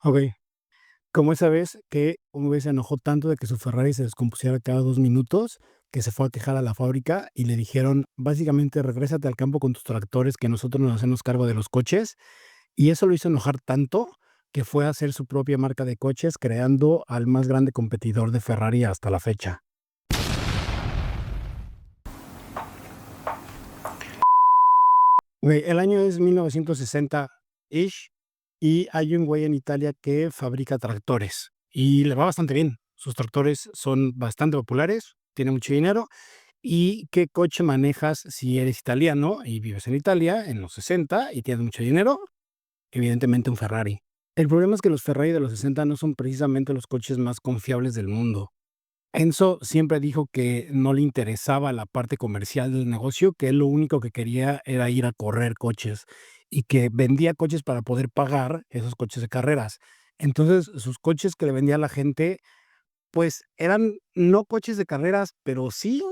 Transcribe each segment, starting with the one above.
Okey. Como esa vez que un güey se enojó tanto de que su Ferrari se descompusiera cada 2 minutos, que se fue a quejar a la fábrica y le dijeron, básicamente: "Regrésate al campo con tus tractores, que nosotros nos hacemos cargo de los coches". Y eso lo hizo enojar tanto que fue a hacer su propia marca de coches, creando al más grande competidor de Ferrari hasta la fecha. Güey, el año es 1960-ish, y hay un güey en Italia que fabrica tractores, y le va bastante bien. Sus tractores son bastante populares, tiene mucho dinero. ¿Y qué coche manejas si eres italiano y vives en Italia en los 60 y tienes mucho dinero? Evidentemente un Ferrari. El problema es que los Ferrari de los 60 no son precisamente los coches más confiables del mundo. Enzo siempre dijo que no le interesaba la parte comercial del negocio, que él lo único que quería era ir a correr coches y que vendía coches para poder pagar esos coches de carreras. Entonces, sus coches que le vendía a la gente, pues eran no coches de carreras, pero sí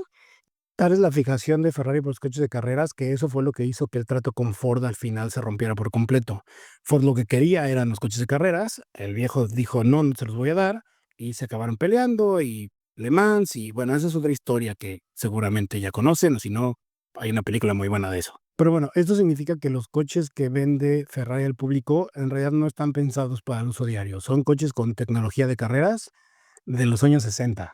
tal es la fijación de Ferrari por los coches de carreras, que eso fue lo que hizo que el trato con Ford al final se rompiera por completo. Ford lo que quería eran los coches de carreras, el viejo dijo: "No, no se los voy a dar", y se acabaron peleando, y Le Mans, y bueno, esa es otra historia que seguramente ya conocen, o si no, hay una película muy buena de eso. Pero bueno, esto significa que los coches que vende Ferrari al público en realidad no están pensados para el uso diario, son coches con tecnología de carreras de los años 60.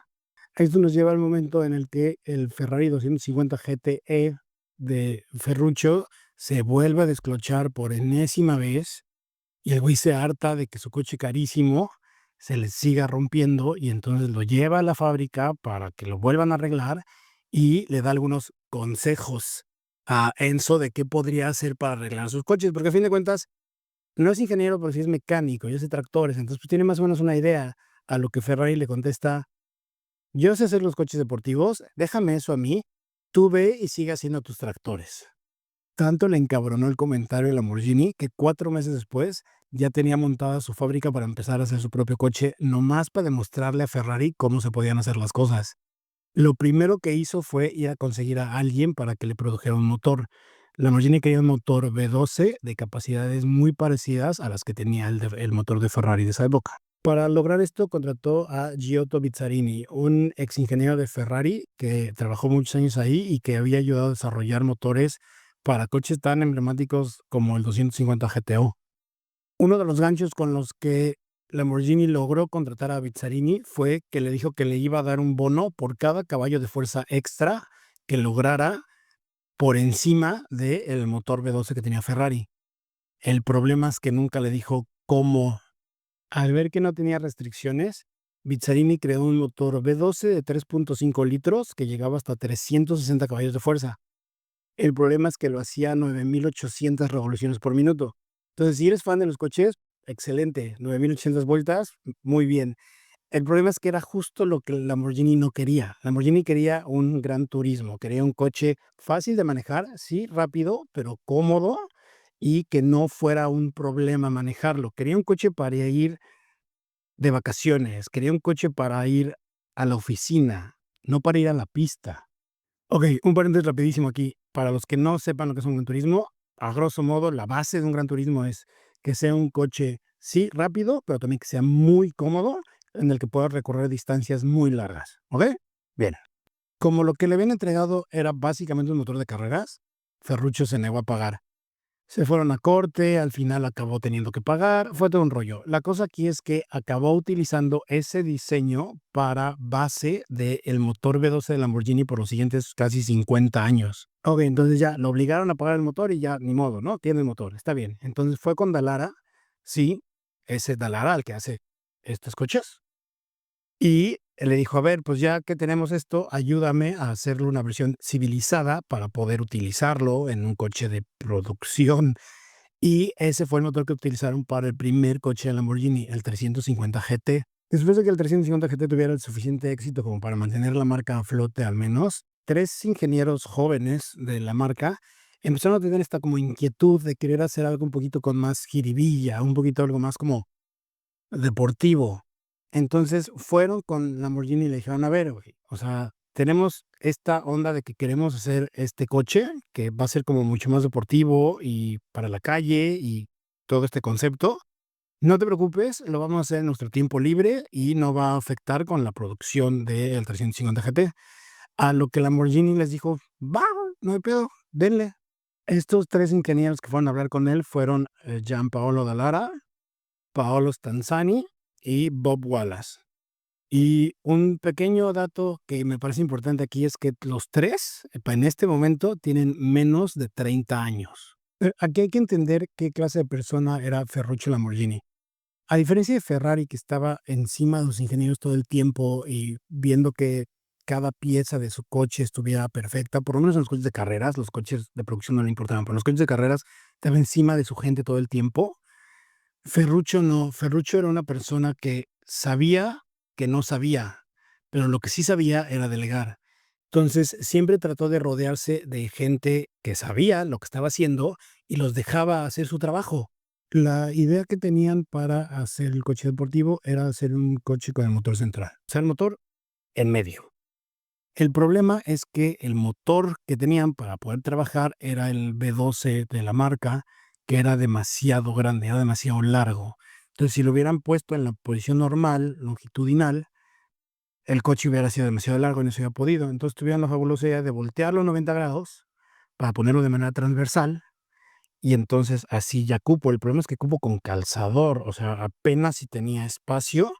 Esto nos lleva al momento en el que el Ferrari 250 GTE de Ferruccio se vuelve a desclochar por enésima vez, y el güey se harta de que su coche carísimo se le siga rompiendo, y entonces lo lleva a la fábrica para que lo vuelvan a arreglar, y le da algunos consejos a Enzo de qué podría hacer para arreglar sus coches, porque a fin de cuentas no es ingeniero, pero sí es mecánico y hace tractores, entonces, pues, tiene más o menos una idea, a lo que Ferrari le contesta: "Yo sé hacer los coches deportivos, déjame eso a mí, tú ve y sigue haciendo tus tractores". Tanto le encabronó el comentario de Lamborghini que 4 meses después ya tenía montada su fábrica para empezar a hacer su propio coche, nomás para demostrarle a Ferrari cómo se podían hacer las cosas. Lo primero que hizo fue ir a conseguir a alguien para que le produjera un motor. Lamborghini quería un motor V12 de capacidades muy parecidas a las que tenía el motor de Ferrari de esa época. Para lograr esto, contrató a Giotto Bizzarini, un ex ingeniero de Ferrari que trabajó muchos años ahí y que había ayudado a desarrollar motores para coches tan emblemáticos como el 250 GTO. Uno de los ganchos con los que Lamborghini logró contratar a Bizzarini fue que le dijo que le iba a dar un bono por cada caballo de fuerza extra que lograra por encima del motor V12 que tenía Ferrari. El problema es que nunca le dijo cómo. Al ver que no tenía restricciones, Bizzarini creó un motor V12 de 3.5 litros que llegaba hasta 360 caballos de fuerza. El problema es que lo hacía a 9,800 revoluciones por minuto. Entonces, si eres fan de los coches, excelente, 9,800 vueltas, muy bien. El problema es que era justo lo que Lamborghini no quería. Lamborghini quería un gran turismo, quería un coche fácil de manejar, sí, rápido, pero cómodo y que no fuera un problema manejarlo. Quería un coche para ir de vacaciones, quería un coche para ir a la oficina, no para ir a la pista. Okey, un paréntesis rapidísimo aquí. Para los que no sepan lo que es un gran turismo, a grosso modo, la base de un gran turismo es que sea un coche, sí, rápido, pero también que sea muy cómodo, en el que puedas recorrer distancias muy largas, ¿okey? Bien. Como lo que le habían entregado era básicamente un motor de carreras, Ferruccio se negó a pagar. Se fueron a corte, al final acabó teniendo que pagar, fue todo un rollo. La cosa aquí es que acabó utilizando ese diseño para base del motor V12 de Lamborghini por los siguientes casi 50 años. Okey, entonces ya lo obligaron a pagar el motor y ya ni modo, ¿no? Tiene el motor, está bien. Entonces fue con Dallara, sí, ese Dallara al que hace estos coches, y le dijo: "A ver, pues ya que tenemos esto, ayúdame a hacerle una versión civilizada para poder utilizarlo en un coche de producción". Y ese fue el motor que utilizaron para el primer coche de Lamborghini, el 350 GT. Después de que el 350 GT tuviera el suficiente éxito como para mantener la marca a flote al menos, 3 ingenieros jóvenes de la marca empezaron a tener esta como inquietud de querer hacer algo un poquito con más jiribilla, un poquito algo más como deportivo. Entonces fueron con Lamborghini y le dijeron: "A ver, güey, o sea, tenemos esta onda de que queremos hacer este coche que va a ser como mucho más deportivo y para la calle y todo este concepto. No te preocupes, lo vamos a hacer en nuestro tiempo libre y no va a afectar con la producción del 350 GT. A lo que Lamborghini les dijo, va, no hay pedo, denle. Estos 3 ingenieros que fueron a hablar con él fueron, Gianpaolo Dallara, Paolo Stanzani y Bob Wallace. Y un pequeño dato que me parece importante aquí es que los 3, en este momento, tienen menos de 30 años. Aquí hay que entender qué clase de persona era Ferruccio Lamborghini. A diferencia de Ferrari, que estaba encima de los ingenieros todo el tiempo y viendo que cada pieza de su coche estuviera perfecta, por lo menos en los coches de carreras, los coches de producción no le importaban, pero en los coches de carreras estaba encima de su gente todo el tiempo. Ferruccio no, Ferruccio era una persona que sabía que no sabía, pero lo que sí sabía era delegar. Entonces, siempre trató de rodearse de gente que sabía lo que estaba haciendo y los dejaba hacer su trabajo. La idea que tenían para hacer el coche deportivo era hacer un coche con el motor central, o sea, el motor en medio. El problema es que el motor que tenían para poder trabajar era el V12 de la marca, que era demasiado grande, era demasiado largo. Entonces, si lo hubieran puesto en la posición normal, longitudinal, el coche hubiera sido demasiado largo y no se hubiera podido. Entonces tuvieron la fabulosa idea de voltearlo 90 grados para ponerlo de manera transversal y entonces así ya cupo. El problema es que cupo con calzador, o sea, apenas si tenía espacio,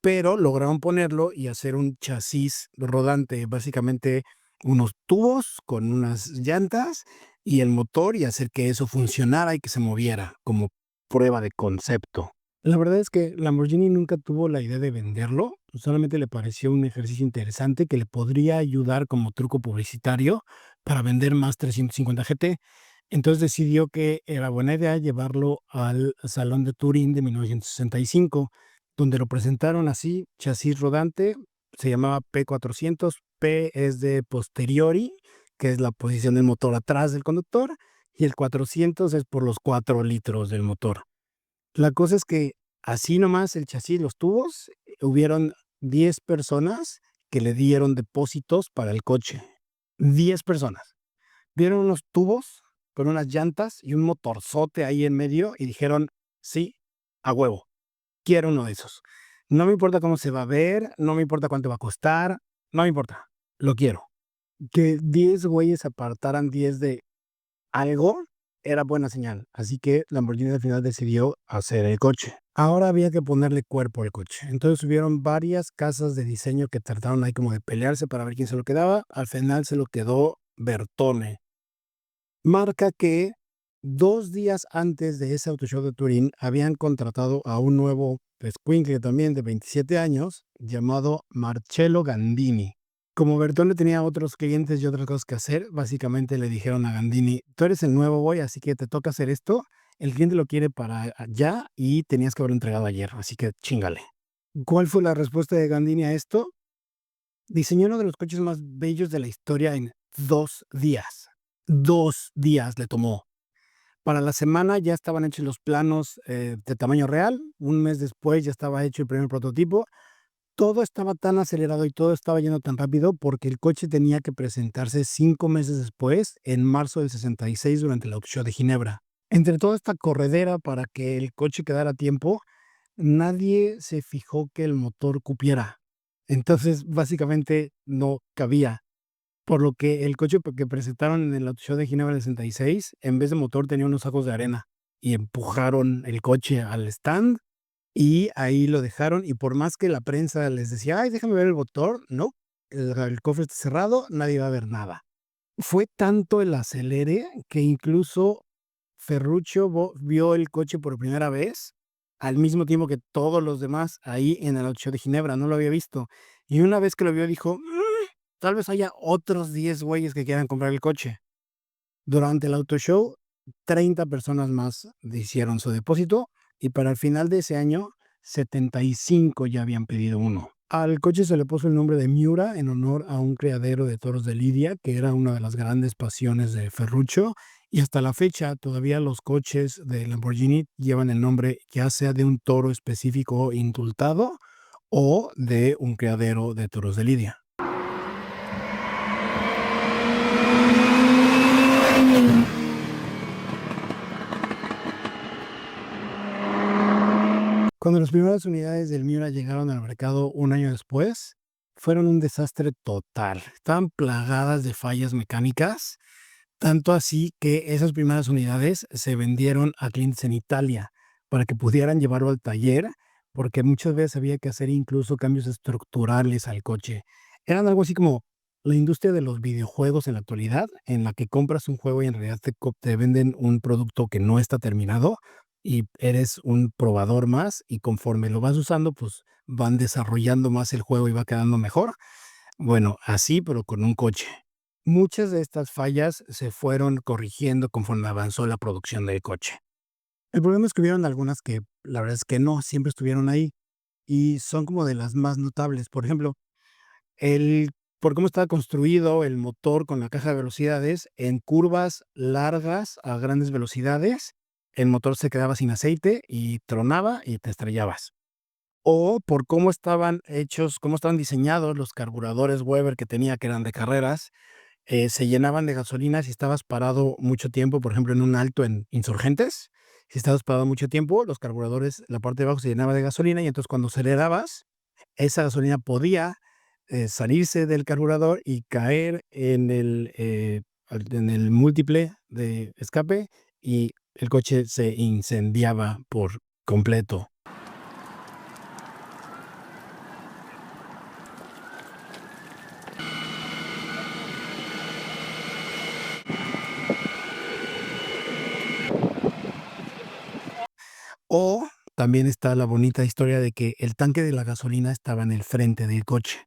pero lograron ponerlo y hacer un chasis rodante, básicamente unos tubos con unas llantas y el motor y hacer que eso funcionara y que se moviera como prueba de concepto. La verdad es que Lamborghini nunca tuvo la idea de venderlo, solamente le pareció un ejercicio interesante que le podría ayudar como truco publicitario para vender más 350 GT. Entonces decidió que era buena idea llevarlo al Salón de Turín de 1965, donde lo presentaron así, chasis rodante, se llamaba P400, P es de posteriori, que es la posición del motor atrás del conductor, y el 400 es por los 4 litros del motor. La cosa es que así nomás el chasis, los tubos, hubieron 10 personas que le dieron depósitos para el coche. 10 personas. Vieron unos tubos con unas llantas y un motorzote ahí en medio y dijeron, sí, a huevo, quiero uno de esos. No me importa cómo se va a ver, no me importa cuánto va a costar, no me importa, lo quiero. Que 10 güeyes apartaran 10 de algo era buena señal, así que Lamborghini al final decidió hacer el coche. Ahora había que ponerle cuerpo al coche. Entonces hubieron varias casas de diseño que trataron ahí como de pelearse para ver quién se lo quedaba. Al final se lo quedó Bertone, marca que 2 días antes de ese Auto Show de Turín habían contratado a un nuevo escuincle también de 27 años llamado Marcello Gandini. Como Bertone tenía otros clientes y otras cosas que hacer, básicamente le dijeron a Gandini, tú eres el nuevo boy, así que te toca hacer esto. El cliente lo quiere para allá y tenías que haberlo entregado ayer, así que chíngale. ¿Cuál fue la respuesta de Gandini a esto? Diseñó uno de los coches más bellos de la historia en 2 días. 2 días le tomó. Para la semana ya estaban hechos los planos de tamaño real. Un mes después ya estaba hecho el primer prototipo. Todo estaba tan acelerado y todo estaba yendo tan rápido porque el coche tenía que presentarse 5 meses después, en marzo del 66, durante el Auto Show de Ginebra. Entre toda esta corredera para que el coche quedara a tiempo, nadie se fijó que el motor cupiera. Entonces, básicamente no cabía. Por lo que el coche que presentaron en el Auto Show de Ginebra del 66, en vez de motor tenía unos sacos de arena y empujaron el coche al stand y ahí lo dejaron. Y por más que la prensa les decía, ay, déjame ver el motor, no, el cofre está cerrado, nadie va a ver nada. Fue tanto el acelere que incluso Ferruccio vio el coche por primera vez al mismo tiempo que todos los demás ahí en el Auto Show de Ginebra, no lo había visto. Y una vez que lo vio dijo, tal vez haya otros 10 güeyes que quieran comprar el coche. Durante el Auto Show, 30 personas más hicieron su depósito y para el final de ese año, 75 ya habían pedido uno. Al coche se le puso el nombre de Miura en honor a un criadero de toros de Lidia, que era una de las grandes pasiones de Ferruccio, y hasta la fecha todavía los coches de Lamborghini llevan el nombre ya sea de un toro específico indultado o de un criadero de toros de Lidia. Cuando las primeras unidades del Miura llegaron al mercado un año después, fueron un desastre total. Estaban plagadas de fallas mecánicas, tanto así que esas primeras unidades se vendieron a clientes en Italia para que pudieran llevarlo al taller, porque muchas veces había que hacer incluso cambios estructurales al coche. Eran algo así como la industria de los videojuegos en la actualidad, en la que compras un juego y en realidad te venden un producto que no está terminado y eres un probador más y conforme lo vas usando, pues van desarrollando más el juego y va quedando mejor. Bueno, así, pero con un coche. Muchas de estas fallas se fueron corrigiendo conforme avanzó la producción del coche. El problema es que hubieron algunas que la verdad es que no, siempre estuvieron ahí y son como de las más notables. Por ejemplo, el por cómo estaba construido el motor con la caja de velocidades, en curvas largas a grandes velocidades, el motor se quedaba sin aceite y tronaba y te estrellabas. O por cómo estaban hechos, cómo estaban diseñados los carburadores Weber que tenía, que eran de carreras, se llenaban de gasolina si estabas parado mucho tiempo, por ejemplo, en un alto en Insurgentes. Si estabas parado mucho tiempo, los carburadores, la parte de abajo se llenaba de gasolina y entonces cuando acelerabas, esa gasolina podía salirse del carburador y caer en el múltiple de escape y el coche se incendiaba por completo. O también está la bonita historia de que el tanque de la gasolina estaba en el frente del coche.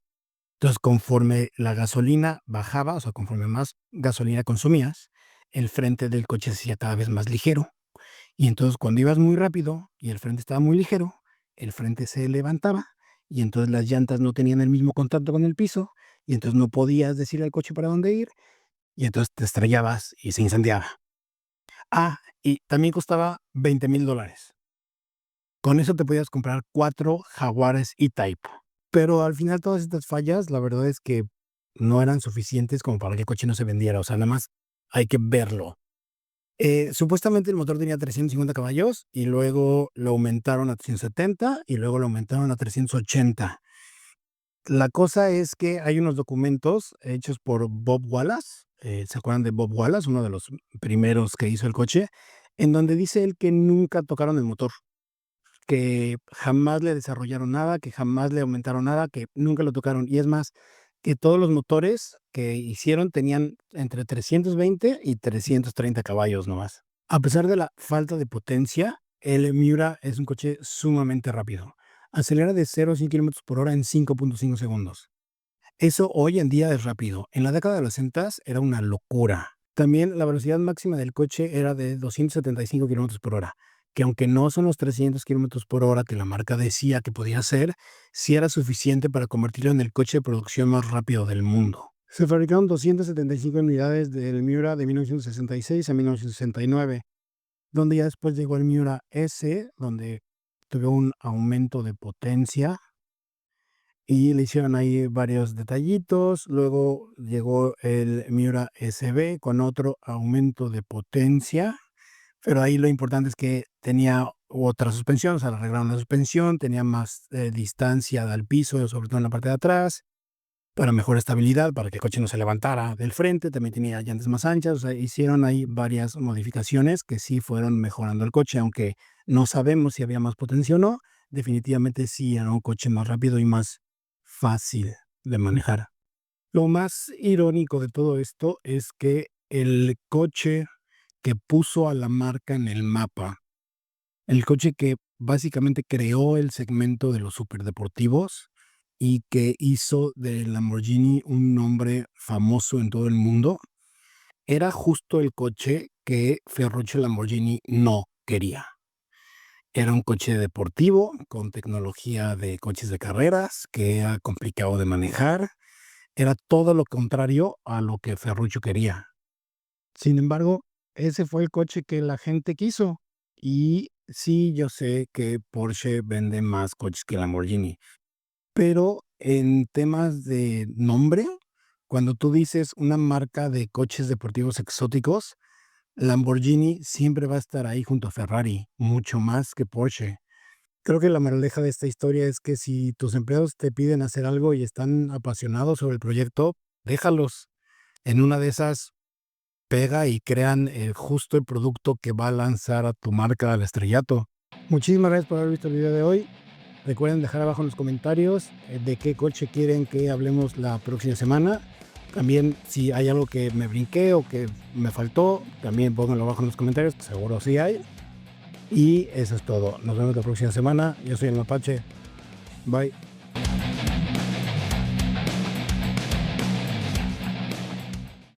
Entonces, conforme la gasolina bajaba, o sea, conforme más gasolina consumías, el frente del coche se hacía cada vez más ligero. Y entonces, cuando ibas muy rápido y el frente estaba muy ligero, el frente se levantaba y entonces las llantas no tenían el mismo contacto con el piso y entonces no podías decir al coche para dónde ir y entonces te estrellabas y se incendiaba. Ah, y también costaba $20,000. Con eso te podías comprar 4 Jaguares E-Type. Pero al final todas estas fallas, la verdad es que no eran suficientes como para que el coche no se vendiera, o sea, nada más hay que verlo. Supuestamente el motor tenía 350 caballos y luego lo aumentaron a 370 y luego lo aumentaron a 380. La cosa es que hay unos documentos hechos por Bob Wallace, ¿se acuerdan de Bob Wallace? Uno de los primeros que hizo el coche, en donde dice él que nunca tocaron el motor, que jamás le desarrollaron nada, que jamás le aumentaron nada, que nunca lo tocaron. Y es más, que todos los motores que hicieron tenían entre 320 y 330 caballos nomás. A pesar de la falta de potencia, el Miura es un coche sumamente rápido. Acelera de 0 a 100 kilómetros por hora en 5.5 segundos. Eso hoy en día es rápido. En la década de los 60 era una locura. También la velocidad máxima del coche era de 275 kilómetros por hora, que aunque no son los 300 kilómetros por hora que la marca decía que podía ser, sí era suficiente para convertirlo en el coche de producción más rápido del mundo. Se fabricaron 275 unidades del Miura de 1966 a 1969, donde ya después llegó el Miura S, donde tuvo un aumento de potencia y le hicieron ahí varios detallitos. Luego llegó el Miura SB con otro aumento de potencia, pero ahí lo importante es que tenía otra suspensión, o sea, le arreglaron la suspensión, tenía más distancia al piso, sobre todo en la parte de atrás, para mejor estabilidad, para que el coche no se levantara del frente, también tenía llantas más anchas, o sea, hicieron ahí varias modificaciones que sí fueron mejorando el coche, aunque no sabemos si había más potencia o no, definitivamente sí era un coche más rápido y más fácil de manejar. Lo más irónico de todo esto es que el coche que puso a la marca en el mapa, el coche que básicamente creó el segmento de los superdeportivos y que hizo de Lamborghini un nombre famoso en todo el mundo, era justo el coche que Ferruccio Lamborghini no quería. Era un coche deportivo con tecnología de coches de carreras, que era complicado de manejar. Era todo lo contrario a lo que Ferruccio quería. Sin embargo, ese fue el coche que la gente quiso. Y sí, yo sé que Porsche vende más coches que Lamborghini, pero en temas de nombre, cuando tú dices una marca de coches deportivos exóticos, Lamborghini siempre va a estar ahí junto a Ferrari, mucho más que Porsche. Creo que la moraleja de esta historia es que si tus empleados te piden hacer algo y están apasionados sobre el proyecto, déjalos. En una de esas, pega y crean justo el producto que va a lanzar a tu marca al estrellato. Muchísimas gracias por haber visto el video de hoy. Recuerden dejar abajo en los comentarios de qué coche quieren que hablemos la próxima semana. También si hay algo que me brinqué o que me faltó, también pónganlo abajo en los comentarios, seguro sí hay. Y eso es todo. Nos vemos la próxima semana. Yo soy el Mapache. Bye.